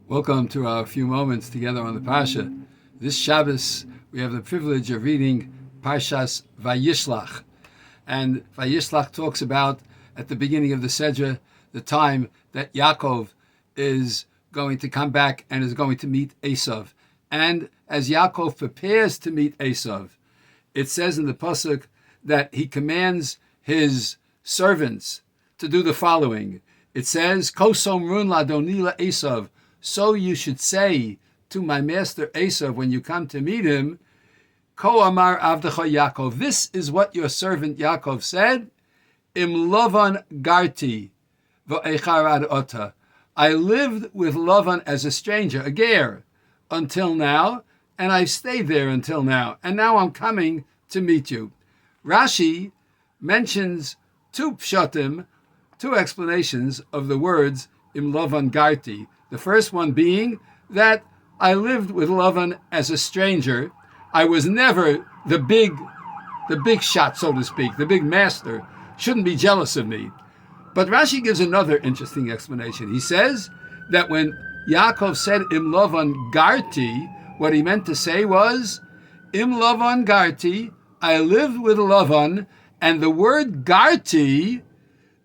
Welcome to our few moments together on the Parsha. This Shabbos, we have the privilege of reading Parshas Vayishlach. And Vayishlach talks about, at the beginning of the Sedra, the time that Yaakov is going to come back and is going to meet Esav. And as Yaakov prepares to meet Esav, it says in the Pasuk that he commands his servants to do the following. It says, Kosom run ladonila Esav, so you should say to my master Esav when you come to meet him, Ko amar avdecha Yaakov, this is what your servant Yaakov said, Im Lavan garti v'echarad ota. I lived with Lavan as a stranger, a ger, until now, and I've stayed there until now, and now I'm coming to meet you. Rashi mentions two pshatim, two explanations of the words Im Lavan garti. The first one being that I lived with Lavan as a stranger. I was never the big shot, so to speak, the big master. Shouldn't be jealous of me. But Rashi gives another interesting explanation. He says that when Yaakov said Im Lavan garti, what he meant to say was Im Lavan garti, I lived with Lavan, and the word garti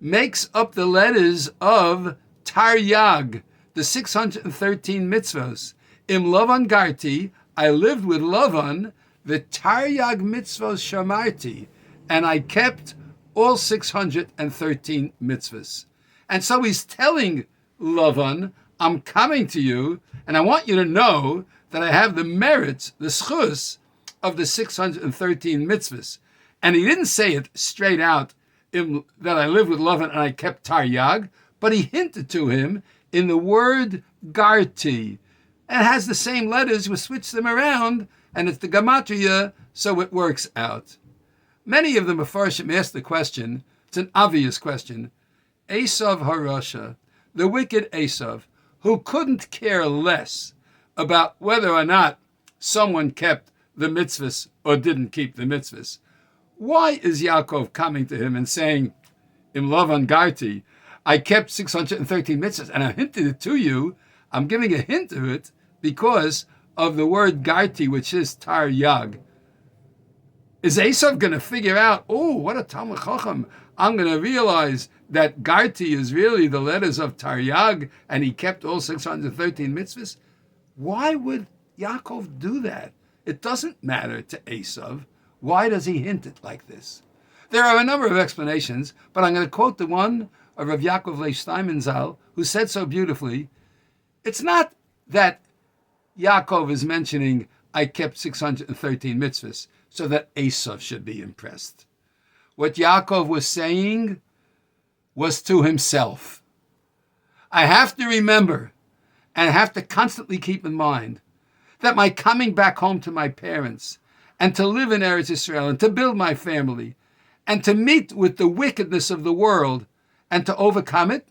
makes up the letters of Taryag, the 613 mitzvos. Im Lavan garti, I lived with Lavan, the Taryag mitzvos shamarti, and I kept all 613 mitzvahs. And so he's telling Lavan, I'm coming to you, and I want you to know that I have the merits, the schus, of the 613 mitzvahs. And he didn't say it straight out that I lived with Lavan and I kept Taryag, but he hinted to him in the word garti. And it has the same letters, we switch them around, and it's the gematria, so it works out. Many of the Mefarshim ask the question, it's an obvious question, Esav Harasha, the wicked Esav, who couldn't care less about whether or not someone kept the mitzvahs or didn't keep the mitzvahs. Why is Yaakov coming to him and saying, Im Lavan garti, I kept 613 mitzvahs, and I hinted it to you. I'm giving a hint of it because of the word garti, which is taryag. Is Esav going to figure out, oh, what a Talmud Chacham, I'm going to realize that garti is really the letters of taryag, and he kept all 613 mitzvahs? Why would Yaakov do that? It doesn't matter to Esav. Why does he hint it like this? There are a number of explanations, but I'm going to quote the one of Rav Yaakov Leib Steinman Zal, who said so beautifully, it's not that Yaakov is mentioning, I kept 613 mitzvahs, so that Esav should be impressed. What Yaakov was saying was to himself. I have to remember, and I have to constantly keep in mind, that my coming back home to my parents, and to live in Eretz Yisrael, and to build my family, and to meet with the wickedness of the world, and to overcome it,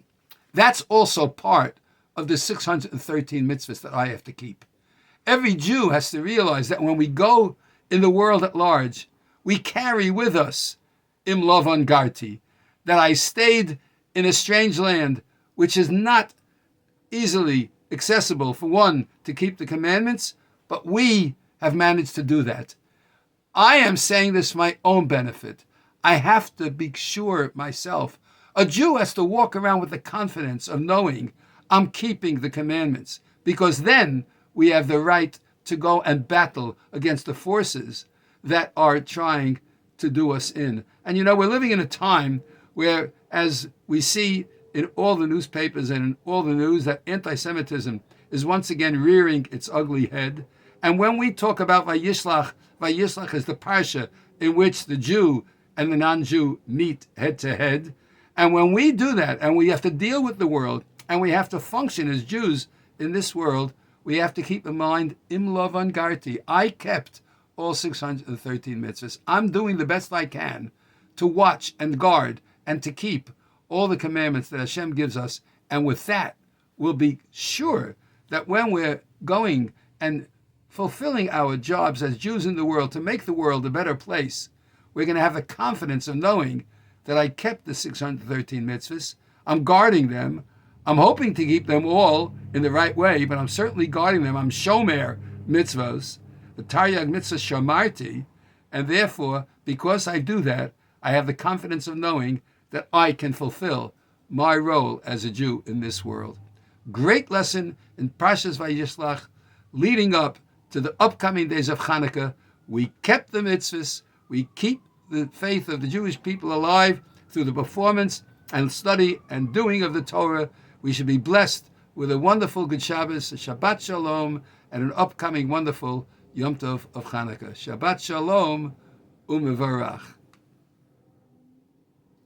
that's also part of the 613 mitzvahs that I have to keep. Every Jew has to realize that when we go in the world at large, we carry with us Im Lavan garti, that I stayed in a strange land which is not easily accessible for one to keep the commandments, but we have managed to do that. I am saying this for my own benefit. I have to be sure myself. A Jew has to walk around with the confidence of knowing I'm keeping the commandments, because then we have the right to go and battle against the forces that are trying to do us in. And we're living in a time where, as we see in all the newspapers and in all the news, that anti-Semitism is once again rearing its ugly head. And when we talk about Vayishlach, Vayishlach is the parsha in which the Jew and the non-Jew meet head to head. And when we do that, and we have to deal with the world, and we have to function as Jews in this world, we have to keep in mind, Im Lavan garti, I kept all 613 mitzvahs. I'm doing the best I can to watch and guard and to keep all the commandments that Hashem gives us. And with that, we'll be sure that when we're going and fulfilling our jobs as Jews in the world to make the world a better place, we're going to have the confidence of knowing that I kept the 613 mitzvahs. I'm guarding them. I'm hoping to keep them all in the right way, but I'm certainly guarding them. I'm shomer mitzvos, the taryag mitzvah shamarti, and therefore, because I do that, I have the confidence of knowing that I can fulfill my role as a Jew in this world. Great lesson in Parshas Vayishlach, leading up to the upcoming days of Hanukkah. We kept the mitzvahs, we keep the faith of the Jewish people alive through the performance and study and doing of the Torah. We should be blessed with a wonderful Good Shabbos, a Shabbat Shalom, and an upcoming wonderful Yom Tov of Hanukkah. Shabbat Shalom u'mevarach.